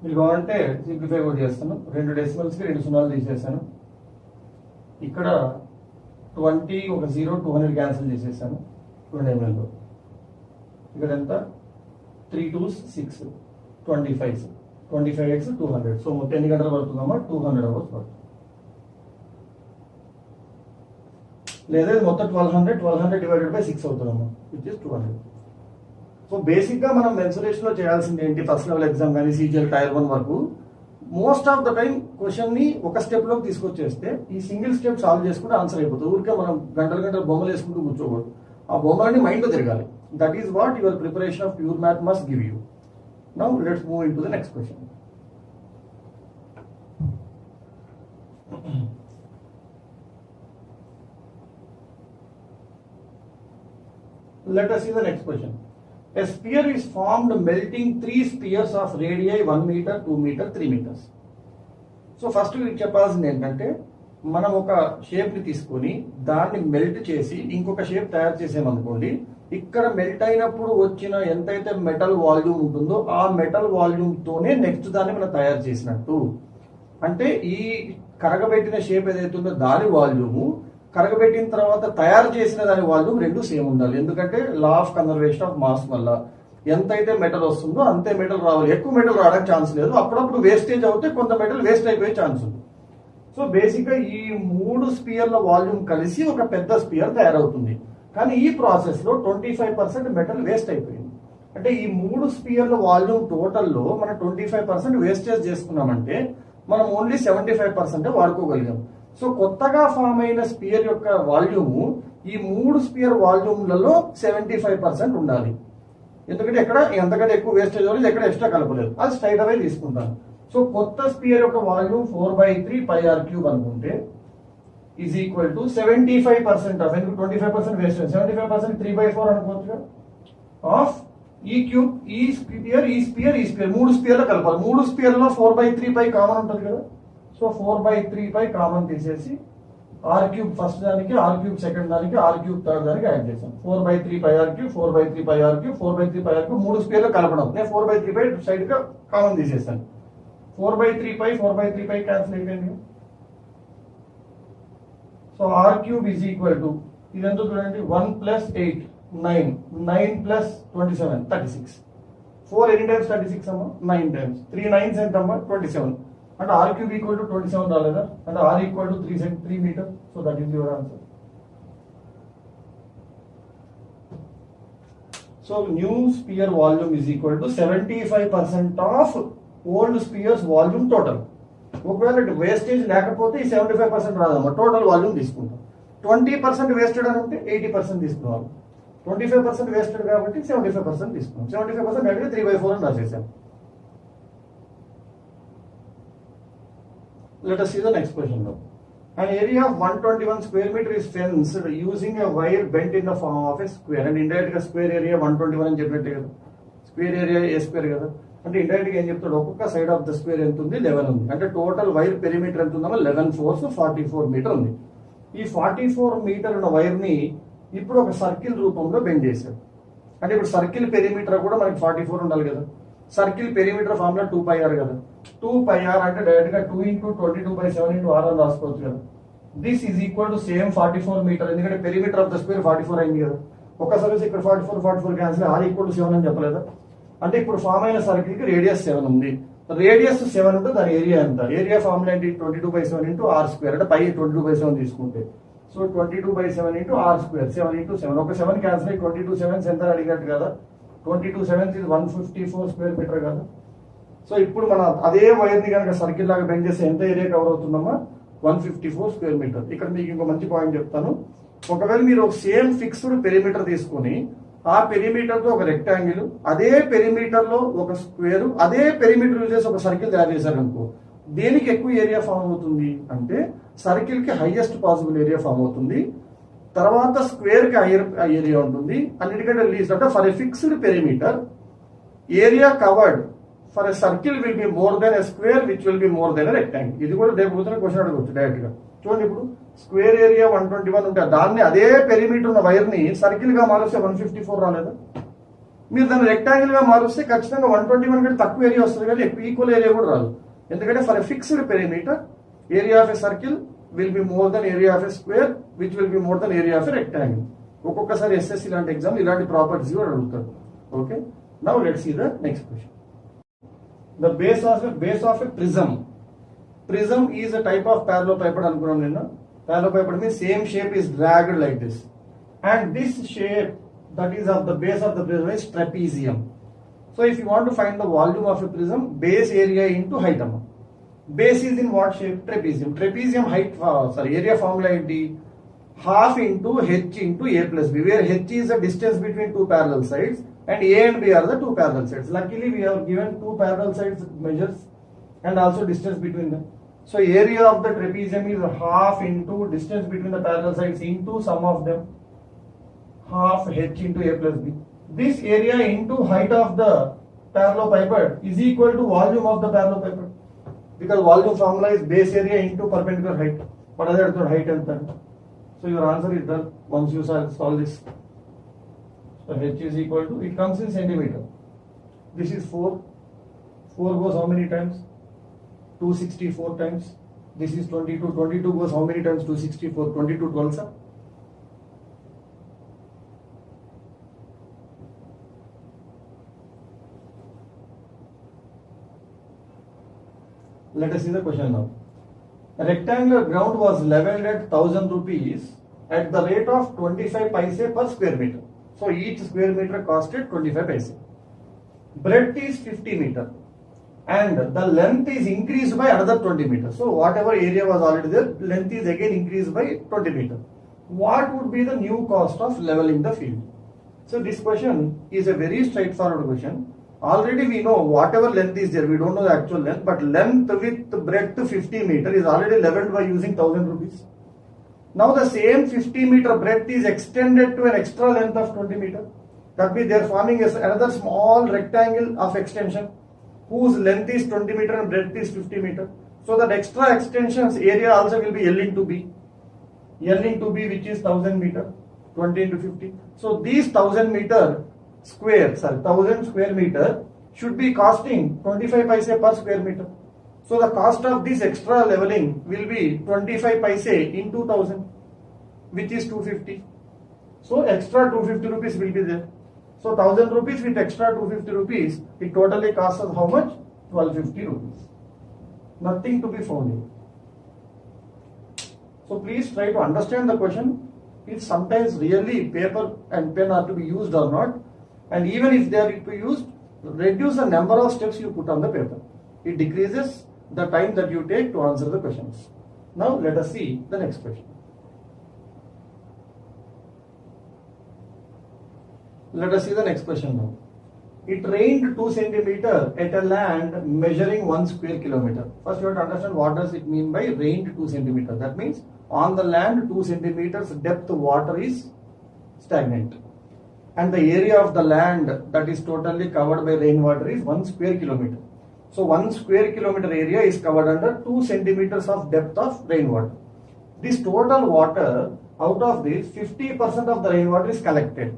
మీరు కావాలంటే సింప్లిఫై కూడా చేస్తాను. 2 డెసిమల్స్ కి 2 సున్నాలు తీసేసాను. ఇక్కడ 20 ఒక 0 200 క్యాన్సిల్ చేసేసాను 2 ఎంఎల్లో. ఇక్కడ ఎంత 3 2s 6 25 25x 200. సో మొత్తం ఎన్ని గంటలు పడుతుందమ్మా, 200 అవర్స్ పడుతుంది. లేదా మొత్తం 1200 డివైడెడ్ బై 6 అవుతుందమ్మా, విచ్ ఇస్ 200. సో బేసిక్ గా మనం మెన్సురేషన్ లో చేయాల్సింది ఏంటి, ఫస్ట్ లెవెల్ ఎగ్జామ్ కానీ సీజీఎల్ టైర్ 1 వరకు most of the time question ని ఒక స్టెప్ లోకి తీసుకొచ్చేస్తే ఈ సింగిల్ స్టెప్ సాల్వ్ చేసుకుంటే ఆన్సర్ అయిపోతుంది. ఊరికే మనం గంటలు బొమ్మలు వేసుకుంటూ కూర్చోకూడదు, ఆ బొమ్మలన్నీ మైండ్ లో తిరగాలి. That is what your preparation of pure math must give you. Now let's move in to the next question. Let us see the next question. A sphere is formed melting 3 spheres of radii 1 meter, 2 meter, 3 meters. So first చెప్పాల్సింది ఏంటంటే, మనం ఒక shape ని తీసుకొని దాన్ని melt చేసి ఇంకొక shape తయారు చేసామనుకోండి, ఇక్కడ మెల్ట్ అయినప్పుడు వచ్చిన ఎంతైతే మెటల్ వాల్యూమ్ ఉంటుందో ఆ మెటల్ వాల్యూమ్ తోనే నెక్స్ట్ దాన్ని మనం తయారు చేసినట్టు. అంటే ఈ కరగబెట్టిన షేప్ ఏదైతే ఉందో దాని వాల్యూము, కరగబెట్టిన తర్వాత తయారు చేసిన దాని వాల్యూమ్ రెండు సేమ్ ఉండాలి. ఎందుకంటే law of conservation of mass వల్ల ఎంతైతే మెటల్ వస్తుందో అంతే మెటల్ రావాలి. ఎక్కువ మెటల్ రావడానికి ఛాన్స్ లేదు. అప్పుడప్పుడు వేస్టేజ్ అవుతే కొంత మెటల్ వేస్ట్ అయిపోయే ఛాన్స్ ఉంది. సో బేసిక్ గా ఈ 3 స్పియర్ల వాల్యూమ్ కలిసి ఒక పెద్ద స్పియర్ తయారవుతుంది. కానీ ఈ ప్రాసెస్ లో 25% మెటల్ వేస్ట్ అయిపోయింది. అంటే ఈ 3 స్పియర్ల వాల్యూమ్ టోటల్లో మనం 25% వేస్టేజ్ చేసుకున్నామంటే మనం ఓన్లీ 75% వాడుకోగలిగాం. సో కొత్తగా ఫామ్ అయిన స్పియర్ యొక్క వాల్యూమ్ ఈ 3 స్పియర్ వాల్యూమ్లలో 75% ఉండాలి. ఎందుకంటే ఎక్కడ ఎంతకంటే ఎక్కువ వేస్టేజ్ అవ్వలేదు, ఎక్కడ ఎక్స్ట్రా కలపలేదు, అది స్ట్రైట్ అవే తీసుకుంటాను. సో కొత్త స్పియర్ యొక్క వాల్యూమ్ 4/3 πr³ అనుకుంటే ఈజ్ ఈక్వల్ టు 75% ఆఫ్, ఎందుకు 25% వేస్టేజ్, 75% 3/4 అనుకోవచ్చుగా, ఆఫ్ ఈ క్యూబ్, ఈ స్పియర్, ఈ స్పియర్, ఈ స్పియర్, 3 స్పియర్లో కలపాలి. 3 స్పియర్లో 4/3 కామన్ ఉంటుంది కదా. సో 4/3 కామన్ తీసేసి r³ ఫస్ట్ దానికి, r³ సెకండ్ దానికి, r³ థర్డ్ దానికి యాడ్ చేశాను. 4/3 πr³, 4/3 πr³, 4/3 πr³ 3 స్పియర్లో కలపడం. నేను 4/3 సైడ్ గా కామన్ తీసేస్తాను. 4/3 క్యాన్సిల్ అయిపోయింది. So r³ is equal to ఇది ఎంతో చూడండి, 1 + 8 9, 9 + 27 36. 4 ఎన్ని టైమ్స్ 36 అమ్మా, 9 టైమ్స్. 3 9s ఎంత అమ్మా, 27. అంటే r³ ఈక్వల్ టు 27 రాలేదా, అంటే r equal to 3 metre. So that is your answer. So new sphere volume is equal to 75% of old sphere's volume total. ఒకవేళ వేస్టేజ్ లేకపోతే ఈ 75% రాదమ్మా, టోటల్ వాల్యూమ్ తీసుకుంటాం. 20% వేస్టెడ్ అని ఉంటే 80% తీసుకున్నాం. 25% వేస్టెడ్ కాబట్టి 75% తీసుకున్నాం. 75% అంటే 3/4 అని రాసేసాం. Let us see the next question now. An area of 121 square meter is fenced using a wire bent in the form of a square. And indirect గా స్క్వేర్ ఏరియా 121 అని చెప్పినట్టే కదా, స్క్వేర్ ఏరియా ఏ square కదా. అంటే indirect గా ఏం చెప్తాడు, ఒక్కొక్క సైడ్ ఆఫ్ ద స్క్వేర్ ఎంత ఉంది, 11 ఉంది. అంటే టోటల్ వైర్ పెరిమీటర్ ఎంత ఉందమ్మా, 11 4 44 మీటర్ ఉంది. ఈ 44 మీటర్ ఉన్న వైర్ ని ఇప్పుడు ఒక సర్కిల్ రూపంలో బెండ్ చేశాడు. అంటే ఇప్పుడు సర్కిల్ పెరిమీటర్ కూడా మనకి 44 ఉండాలి కదా. సర్కిల్ పెరిమీటర్ ఫార్ములా 2πr కదా, 2πr అంటే డైరెక్ట్ గా 2 into 22/7 into r అని రాసుకోవచ్చు కదా. This is equal to same 44 metre, ఎందుకంటే పెరిమీటర్ ఆఫ్ ద స్క్వేర్ 44 అయింది కదా. ఒక్కసారి ఇక్కడ 44 క్యాన్సిల్, r ఈక్వల్ టు 7 అని చెప్పలేదా. అంటే ఇప్పుడు ఫామ్ అయిన సర్కిల్ కి రేడియస్ 7 ఉంది, రేడియస్ 7 ఉంటే దాని ఏరియా ఎంత, ఏరియా ఫార్ములా ఏంటి 22/7 into r స్క్వేర్, అంటే పై 22/7 తీసుకుంటే, so 22/7 into r square, 7 into 7, ఒక 7 క్యాన్సిల్ అయ్యి 22 7s ఎంత అడిగినట్టు కదా, 22 7s is 154 స్క్వేర్ మీటర్ కదా. సో ఇప్పుడు మన అదే వైర్ ని కనుక సర్కిల్ లాగా బెండ్ చేస్తే ఎంత ఏరియా కవర్ అవుతుందమ్మా, 154 స్క్వేర్ మీటర్. ఇక్కడ మీకు ఇంకో మంచి పాయింట్ చెప్తాను, ఒకవేళ మీరు ఒక సేమ్ ఫిక్స్డ్ పెరిమీటర్ తీసుకొని ఆ పెరిమీటర్ తో ఒక రెక్టాంగిల్, అదే పెరిమీటర్ లో ఒక స్క్వేర్, అదే పెరిమీటర్ యూజ్ చేసి ఒక సర్కిల్ తయారు చేశారు అనుకో, దేనికి ఎక్కువ ఏరియా ఫామ్ అవుతుంది అంటే సర్కిల్ కి హైయెస్ట్ పాసిబుల్ ఏరియా ఫామ్ అవుతుంది, తర్వాత స్క్వేర్ కి హైయర్ ఏరియా ఉంటుంది, అన్నిటికంటే లీస్ట్. అంటే for a fixed perimeter area covered for a circle will be more then a square which will be more then a rectangle. ఇది కూడా రేపు క్వశ్చన్ అడగవచ్చు డైరెక్ట్ గా. చూడండి, ఇప్పుడు స్క్వేర్ ఏరియా 121 ఉంటే దాన్ని అదే పెరిమీటర్ ఉన్న వైర్ ని సర్కిల్ గా మారుస్తే 154 రాలేదా, మీరు దాన్ని రెక్టాంగిల్ గా మారుస్తే ఖచ్చితంగా 121 కంటే తక్కువ ఏరియా వస్తుంది, కానీ ఎక్కువ ఈక్వల్ ఏరియా కూడా రాదు. ఎందుకంటే for a fixed perimeter area of a circle will be more than area of a square which will be more than area of a rectangle. ఒక్కొక్కసారి ఎస్ఎస్సి లాంటి ఎగ్జామ్ ఇలాంటి ప్రాపర్టీస్ కూడా అడుగుతారు. Okay, now let's see the next question. The base of a prism. Prism is a type of parallelepiped అనుకున్నాం నిన్న. Parallelepiped means same shape is dragged like this, and this shape that is of the base of the prism is trapezium. So if you want to find the volume of a prism, base area into height amma. Base is in what shape? Trapezium. Trapezium height area formula ఏంటి, half into h into a plus b, where h is the distance between two parallel sides and a and b are the two parallel sides. Luckily we have given two parallel sides measures and also distance between them. So area of the trapezium is half into distance between the parallel sides into sum of them, half h into a plus b. This area into height of the parallelepiped is equal to volume of the parallelepiped, because volume formula is base area into perpendicular height. What is the height and that? So your answer is done once you solve this. So h is equal to, it comes in centimeter. This is 4. 4 goes how many times? 264 times. This is 22. 22 goes how many times? 264. 22 12s. Let us see the question now. A rectangular ground was leveled at 1000 rupees at the rate of 25 paise per square meter. So each square meter costed 25 paise. Breadth is 50 meter and the length is increased by another 20 meters. So whatever area was already there, length is again increased by 20 meters. What would be the new cost of leveling the field? So this question is a very straightforward question. Already we know whatever length is there, we don't know the actual length, but length with breadth 50 meter is already leveled by using 1000 rupees. Now the same 50 meter breadth is extended to an extra length of 20 meter. That means they are forming another small rectangle of extension whose length is 20 meter and breadth is 50 meter. So that extra extension's area also will be L into B. L into B, which is 1000 meter, 20 into 50. So these 1000 square meter should be costing 25 paise per square meter. So the cost of this extra leveling will be 25 paise into 1000, which is 250. So extra 250 rupees will be there. So 1000 rupees with extra 250 rupees, it totally costs us how much? 1250 rupees. Nothing to be found here. So please try to understand the question. It's sometimes really paper and pen are to be used or not. And even if they are to be used, reduce the number of steps you put on the paper. It decreases the time that you take to answer the questions. Now let us see the next question. Let us see the next question now. It rained 2 centimeter at a land measuring 1 square kilometer. First you have to understand what does it mean by rained 2 centimeter. That means on the land 2 centimeters depth water is stagnant. And the area of the land that is totally covered by rainwater is 1 square kilometer. So 1 square kilometer area is covered under 2 centimeters of depth of rainwater. This total water, out of this 50% of the rainwater is collected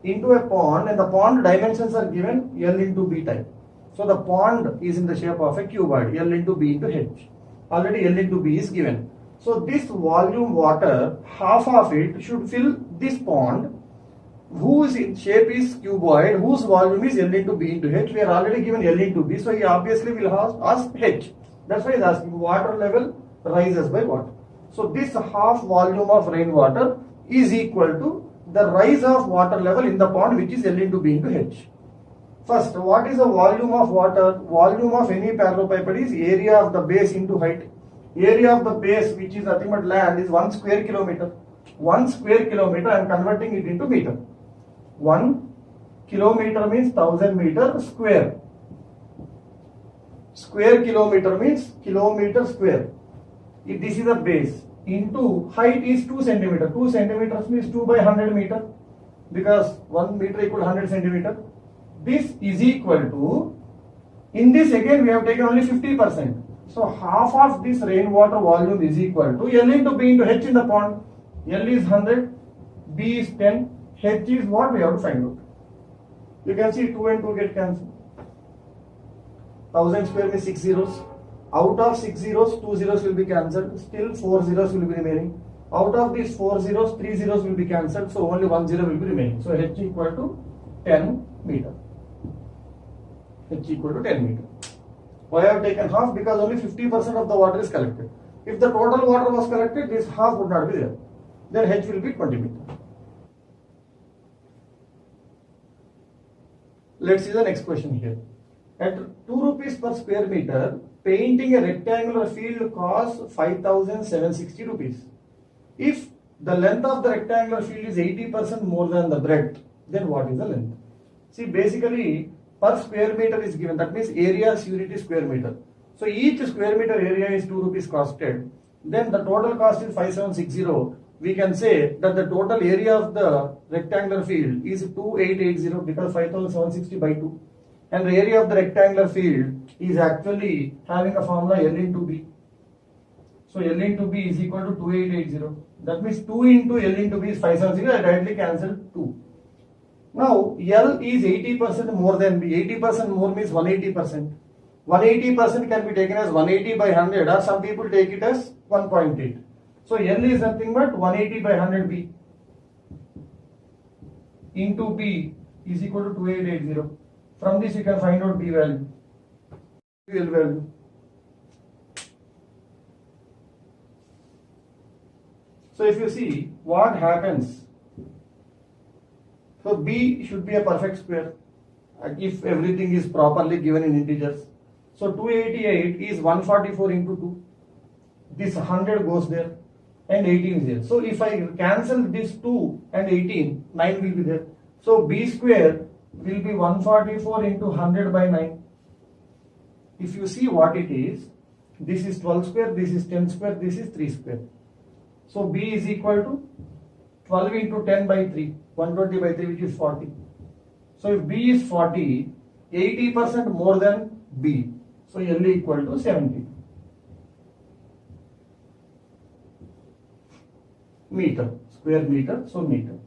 into a pond, and the pond dimensions are given L into B type. So the pond is in the shape of a cuboid, L into B into H. Already L into B is given. So this volume water, half of it should fill this pond, whose shape is cuboid, whose volume is L into B into H. We are already given L into B, so he obviously will ask H. That's why he is asking water level rises by what. So this half volume of rainwater is equal to the rise of water level in the pond, which is L into B into H. First, what is the volume of water? Volume of any parallelepiped is area of the base into height. Area of the base, which is nothing but land, is 1 square kilometer. 1 square kilometer, I am converting it into meter. 1 kilometer means 1000 meter square. Square kilometer means kilometer square. If this is the base, into height is 2 centimeter. 2 centimeters means 2 by 100 meter, because 1 meter equal to 100 centimeter. This is equal to, in this again we have taken only 50%. So half of this rainwater volume is equal to L into B into H in the pond. L is 100, B is 10, H is what we have to find out. You can see 2 and 2 get cancelled. 1000 square means 6 zeros. Out of 6 zeros, 2 zeros will be cancelled. Still 4 zeros will be remaining. Out of these 4 zeros, 3 zeros will be cancelled. So only 1 zero will be remaining. So H equal to 10 meter. H equal to 10 meter. Why I have taken half? Because only 50% of the water is collected. If the total water was collected, this half would not be there. Then H will be 20 meter. Let's see the next question here. At 2 rupees per square meter, painting a rectangular field costs 5,760 rupees. If the length of the rectangular field is 80% more than the breadth, then what is the length? See, basically per square meter is given. That means area's unit is square meter. So each square meter area is 2 rupees costed. Then the total cost is 5760. We can say that the total area of the rectangular field is 2880 because 5760 by 2. And the area of the rectangular field is actually having a formula L into B. So L into B is equal to 2880. That means 2 into L into B is 570. I directly cancel 2. Now L is 80% more than B. 80% more means 180%. 180% can be taken as 180 by 100, or some people take it as 1.8. So L is nothing but 180 by 100 B into B is equal to 2880. From this you can find out B value, L value. So if you see what happens, so B should be a perfect square if everything is properly given in integers. So 288 is 144 into 2. This 100 goes there and 18 is there. So if I cancel this 2 and 18, 9 will be there. So B square will be 144 into 100 by 9. If you see what it is, this is 12 square, this is 10 square, this is 3 square. So B is equal to 12 into 10 by 3, 120 by 3, which is 40. So if B is 40, 80% more than B. So L equal to 70 meter, square meter, so meter.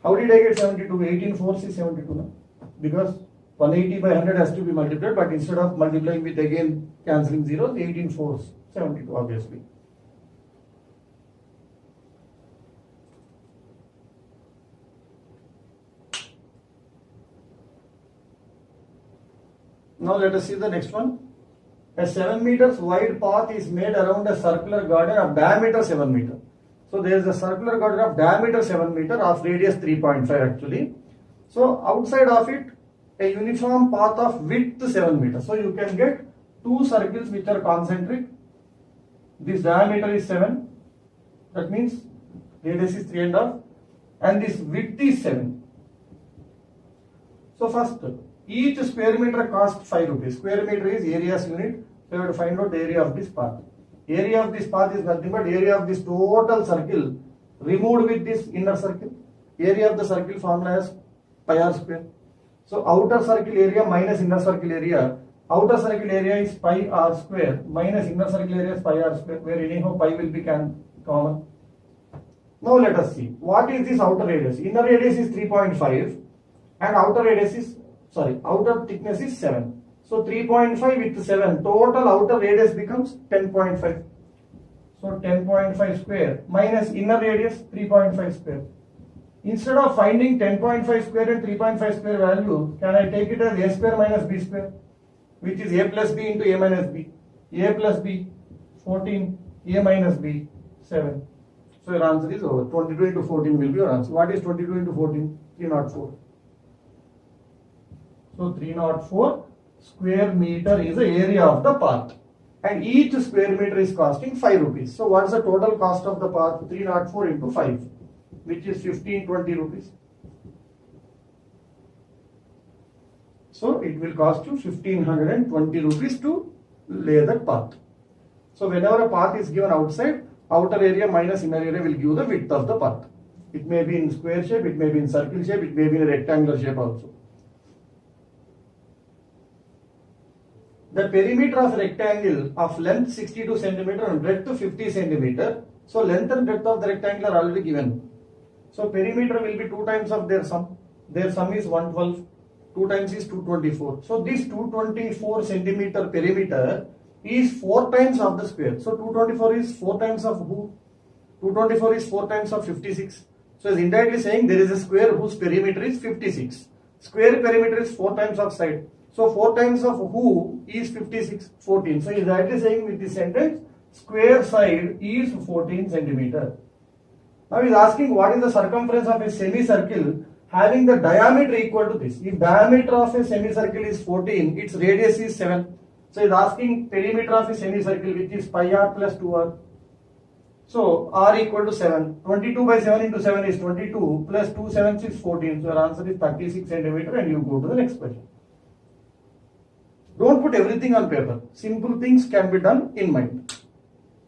How did I get 72? 18 fours is 72 now. Because 180 by 100 has to be multiplied, but instead of multiplying with again cancelling zeros, 18 fours, 72 obviously. Now let us see the next one. A 7 meters wide path is made around a circular garden of diameter 7 meter. So there is a circular garden of diameter 7 meter of radius 3.5 actually. So outside of it, a uniform path of width 7 meters. So you can get two circles which are concentric. This diameter is 7. That means radius is 3.5 and this width is 7. So first, each square meter costs 5 rupees. Square meter is area's unit. So you have to find out the area of this path. Area of this path is nothing but area of this total circle removed with this inner circle. Area of the circle formula is pi r square. So outer circle area minus inner circle area. Outer circle area is pi r square minus inner circle area is pi r square, where anyhow pi will be common. Now let us see what is this outer radius. Inner radius is 3.5 and outer radius is outer thickness is 7. So 3.5 with 7, total outer radius becomes 10.5. So 10.5 square minus inner radius 3.5 square. Instead of finding 10.5 square and 3.5 square value, can I take it as a square minus b square, which is a plus b into a minus b. A plus b 14, a minus b 7. So your answer is over. 22 into 14 will be your answer. What is 22 into 14? 304. So 304 square meter is the area of the path. And each square meter is costing 5 rupees. So what is the total cost of the path? 304 into 5, which is 1520 rupees. So it will cost you 1520 rupees to lay that path. So whenever a path is given outside, outer area minus inner area will give the width of the path. It may be in square shape, it may be in circle shape, it may be in a rectangular shape also. The perimeter of rectangle of length 62 centimeter and breadth 50 centimeter. So length and breadth of the rectangle are already given. So perimeter will be 2 times of their sum. Their sum is 112. 2 times is 224. So this 224 centimeter perimeter is 4 times of the square. So 224 is 4 times of who? 224 is 4 times of 56. So it's indirectly saying there is a square whose perimeter is 56. Square perimeter is 4 times of side. So 4 times of who is 56? 14. So he's directly saying with this sentence, square side is 14 centimeter. Now he's asking what is the circumference of a semicircle having the diameter equal to this. If diameter of a semicircle is 14, its radius is 7. So he's asking perimeter of a semicircle, which is pi r plus 2r. So r equal to 7. 22 by 7 into 7 is 22 plus 2 sevens is 14. So your answer is 36 centimeter and you go to the next question. Don't put everything on paper. Simple things can be done in mind.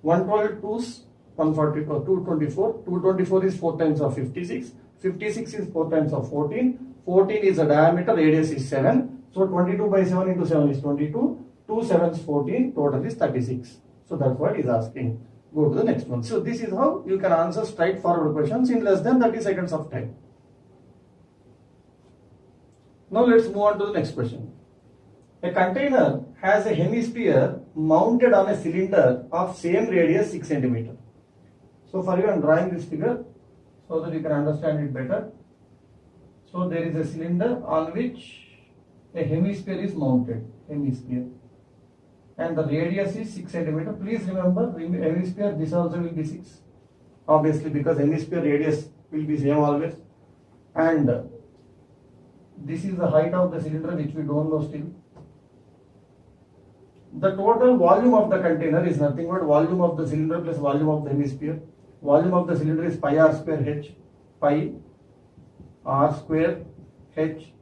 112 2's 144, 224. 224 is 4 times of 56. 56 is 4 times of 14. 14 is the diameter, radius is 7. So 22 by 7 into 7 is 22. 2 sevens 14, total is 36. So that's what he's asking. Go to the next one. So this is how you can answer straightforward questions in less than 30 seconds of time. Now let's move on to the next question. A container has a hemisphere mounted on a cylinder of same radius 6 centimeter. So for you I am drawing this figure so that you can understand it better. So there is a cylinder on which a hemisphere is mounted. Hemisphere. And the radius is 6 centimeter. Please remember, hemisphere, this also will be 6. Obviously, because hemisphere radius will be same always. And this is the height of the cylinder, which we don't know still. The total volume of the container is nothing but volume of the cylinder plus volume of the hemisphere. Volume of the cylinder is pi r square h. Pi r square h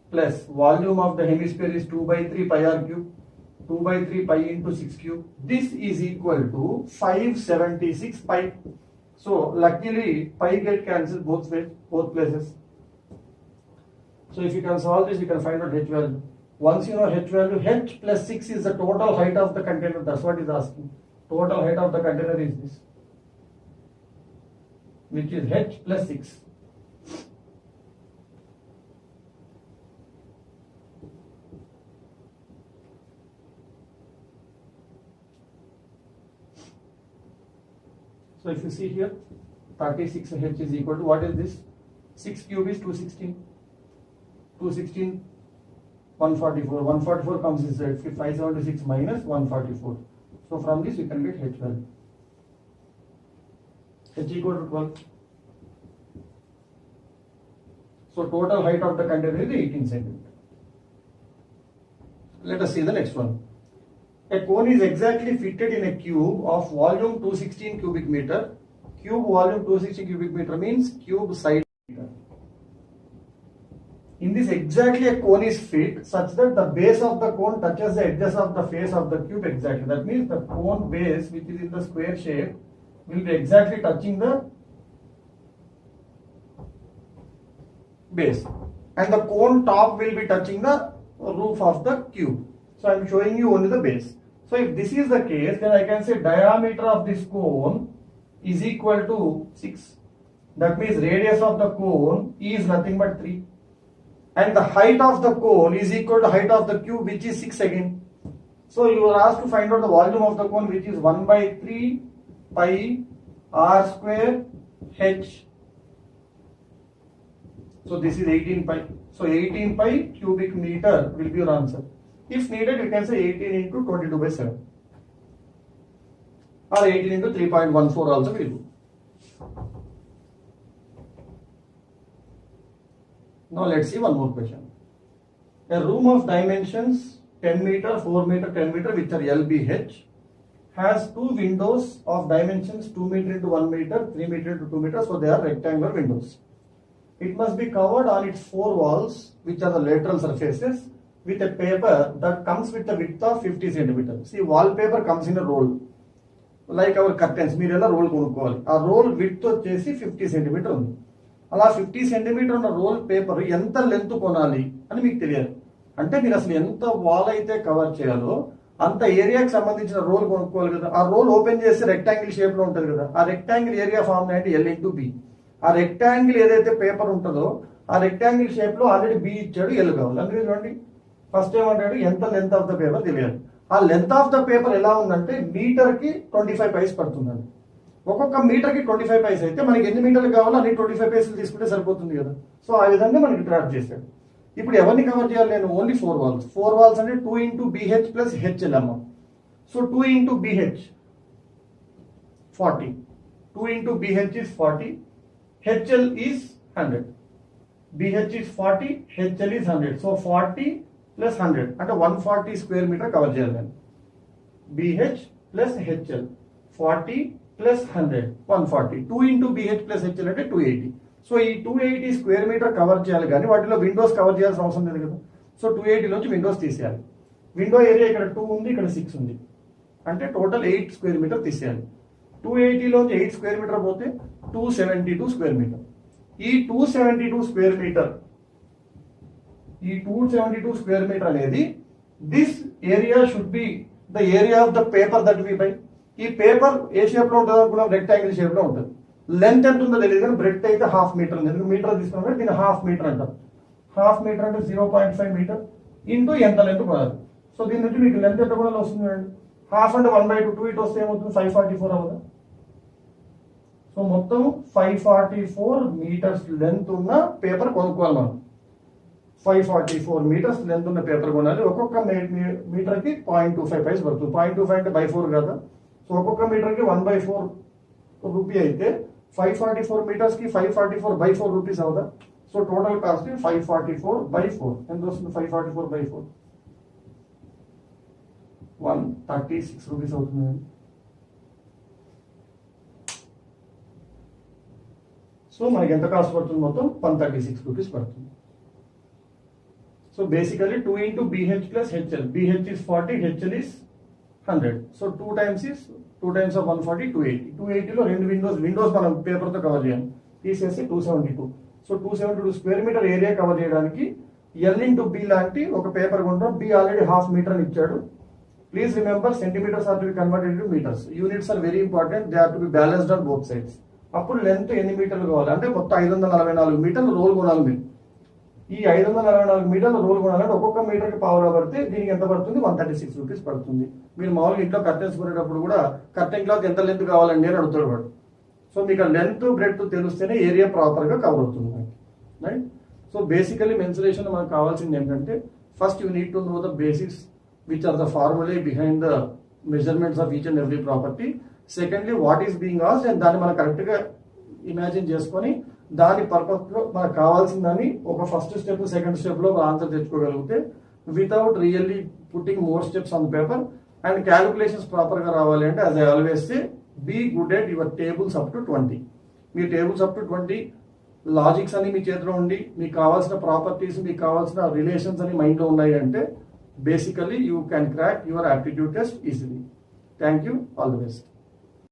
plus volume of the hemisphere is 2 by 3 pi r cube. 2 by 3 pi into 6 cube. This is equal to 576 pi. So luckily pi get cancelled both ways, both places. So if you can solve this, you can find out h value. Once you know h value, h plus 6 is the total height of the container. That's what is asking. Total height of the container is this, which is h plus 6. So if you see here, 36h is equal to, what is this? 6 cube is 216. 216, 144. 144 comes inside. 576 minus 144. So from this you can get h value. H equal to 12. So total height of the container is 18 centimeter. Let us see the next one. A cone is exactly fitted in a cube of volume 216 cubic meter. Cube volume 216 cubic meter means cube side meter. In this, exactly a cone is fit such that the base of the cone touches the edges of the face of the cube exactly. That means the cone base, which is in the square shape, will be exactly touching the base, and the cone top will be touching the roof of the cube. So I am showing you only the base. So if this is the case, then I can say diameter of this cone is equal to 6. That means radius of the cone is nothing but 3. and the height of the cone is equal to height of the cube, which is 6 again. So you are asked to find out the volume of the cone, which is 1 by 3 pi r square h. So this is 18 pi. So 18 pi cubic meter will be your answer. If needed, you can say 18 into 22 by 7 or 18 into 3.14 also will do. Now let's see one more question. A room of dimensions 10 meter, 4 meter, 10 meter, which are LBH, has two windows of dimensions 2 meter into 1 meter, 3 meter into 2 meter, so they are rectangular windows. It must be covered on its four walls, which are the lateral surfaces, with a paper that comes with a width of 50 centimeters. See, wallpaper comes in a roll, like our curtains. మీరు ఎలా role కొనుక్కోవాలి, ఆ role width వచ్చేసి 50 centimetre ఉంది. అలా 50 centimetre ఉన్న roll paper ఎంత length కొనాలి అని మీకు తెలియాలి. అంటే మీరు అసలు ఎంత వాల్ అయితే కవర్ చేయాలో అంత ఏరియాకి సంబంధించిన రోల్ కొనుక్కోవాలి కదా. ఆ రోల్ ఓపెన్ చేస్తే రెక్టాంగిల్ షేప్ లో ఉంటుంది కదా. ఆ రెక్టాంగిల్ ఏరియా ఫార్మ్ అంటే L ఇంటూ బి. ఆ రెక్టాంగిల్ ఏదైతే పేపర్ ఉంటుందో ఆ రెక్టాంగిల్ షేప్ లో ఆల్రెడీ బి ఇచ్చాడు, L కావాలి. అందుకే చూడండి, ఫస్ట్ ఏమంటాడు, ఎంత లెంత్ ఆఫ్ ద పేపర్ తెలియాలి. ఆ లెంత్ ఆఫ్ ద పేపర్ ఎలా ఉందంటే మీటర్ కి 25 పైస్ పడుతుందండి. ఒక్కొక్క మీటర్ కి 25 పైస్ అయితే మనకి ఎన్ని మీటర్లు కావాలో అన్ని 25 పైసలు తీసుకుంటే సరిపోతుంది కదా. సో ఆ విధంగా మనకి ట్రాప్ చేశాడు. ఇప్పుడు ఎవరిని కవర్ చేయాలి నేను? Only 4 walls. 4 వాల్స్ అంటే 2 ఇంటూ బిహెచ్ ప్లస్ హెచ్ఎల్ అమ్మ. So 2 into BH 40, 2 into BH is 40, HL is 100. BH is 40, HL is 100. So 40 plus 100 అంటే 140 స్క్వేర్ మీటర్ కవర్ చేయాలి నేను. BH plus HL 40 plus 100 140. 2 into BH plus HL అంటే 280. So ఈ 280 square metre cover చేయాలి, కానీ వాటిలో Windows cover చేయాల్సిన అవసరం లేదు కదా. సో 280 నుంచి విండోస్ తీసేయాలి. విండో ఏరియా ఇక్కడ 2 ఉంది, ఇక్కడ 6 ఉంది, అంటే టోటల్ 8 స్క్వేర్ మీటర్ తీసేయాలి. 280 లోంచి 8 స్క్వేర్ మీటర్ పోతే 272 స్క్వేర్ మీటర్. ఈ 272 స్క్వేర్ మీటర్ అనేది this area should be the area of the paper that we buy. ఈ పేపర్ ఏ షేప్ లో ఉంటుంది అనుకున్నాం? రెక్టాంగిల్ షేప్ లో ఉంటుంది. లెంత్ ఎంత ఉందో తెలియదు, కానీ బ్రెడ్త్ అయితే 1/2 మీటర్ ఉంది. ఎందుకు మీటర్ తీసుకున్నాం? దీన్ని 1/2 మీటర్ అంటారు. 1/2 మీటర్ అంటే 0.5 మీటర్ ఇంటూ ఎంత లెంత్ కొనాలి. సో దీని నుంచి మీకు లెంత్ ఎంత కూడా వస్తుంది చూడండి. 1/2 అంటే 1/2, 2 ఇటు వస్తే ఏమవుతుంది? 544 అవ్వదా? సో మొత్తం 544 మీటర్స్ లెంత్ ఉన్న పేపర్ కొనుక్కోవాలి మనం. 544 మీటర్స్ లెంత్ ఉన్న పేపర్ కొనాలి. ఒక్కొక్క మీటర్ కి 0.25 పైస్ పడుతుంది. 0.25 అంటే బై 4 కదా. సో ఒక్కొక్క మీటర్ కి 1/4 రూపీ అయితే 544 మీటర్స్ కి 544/4 రూపీస్ అవుదా? సో టోటల్ కాస్ట్ 544/4 ఎంత వస్తుంది? 544/4 136 రూపీస్ అవుతుంది. సో మనకి ఎంత కాస్ట్ పడుతుంది? మొత్తం 136 రూపీస్ పడుతుంది. So basically 2 into BH plus HL. BH is 40, HL is 100. So 2 times of 140 280. 280 లో రెండు విండోస్ మనం పేపర్ తో కవర్ చేయాలి. తీసేసి 272. So 272 square metre area cover చేయడానికి L ఇంటూ బి లాంటి ఒక పేపర్ కొంటాం. బి ఆల్రెడీ 1/2 మీటర్ అని ఇచ్చాడు. Please remember, centimetres are to be converted into metres. Units are very important. They are to be balanced on both sides. అప్పుడు length ఎన్ని మీటర్లు కావాలి అంటే మొత్తం 544 మీటర్లు రోల్ కొనాలి మీరు. ఈ 544 మీటర్లు రోల్ కొనాలంటే ఒక్కొక్క మీటర్ కి పావులా పడితే దీనికి ఎంత పడుతుంది? 136 రూపీస్ పడుతుంది. మీరు మామూలుగా ఇంట్లో కర్టెన్స్ కొనేటప్పుడు కూడా కర్టెన్ క్లాత్ ఎంత లెంత్ కావాలండి అని అడుగుతాడు వాడు. సో మీకు లెంత్ బ్రెడ్త్ తెలిస్తేనే ఏరియా ప్రాపర్ గా కవర్ అవుతుంది మనకి, రైట్? సో బేసికలీ మెన్సురేషన్ మనకు కావాల్సింది ఏంటంటే, first you need to know the basics which are the formulae behind the measurements of each and every property. Secondly what is being asked, and దాన్ని మనం correct గా imagine చేసుకొని దాని purpose లో మనకు కావాల్సిన దాన్ని ఒక ఫస్ట్ స్టెప్ సెకండ్ స్టెప్ లో ఆన్సర్ తెచ్చుకోగలిగితే without really putting more steps on paper. And calculations proper గా రావాలి అంటే, as I always say, be good at your tables up to 20. మీ టేబుల్స్ అప్ టు 20 లాజిక్స్ అని మీ చేతిలో ఉండి, మీకు కావాల్సిన ప్రాపర్టీస్, మీకు కావాల్సిన రిలేషన్స్ అని మైండ్ లో ఉన్నాయి అంటే basically you can crack your aptitude test easily. Thank you. All the best.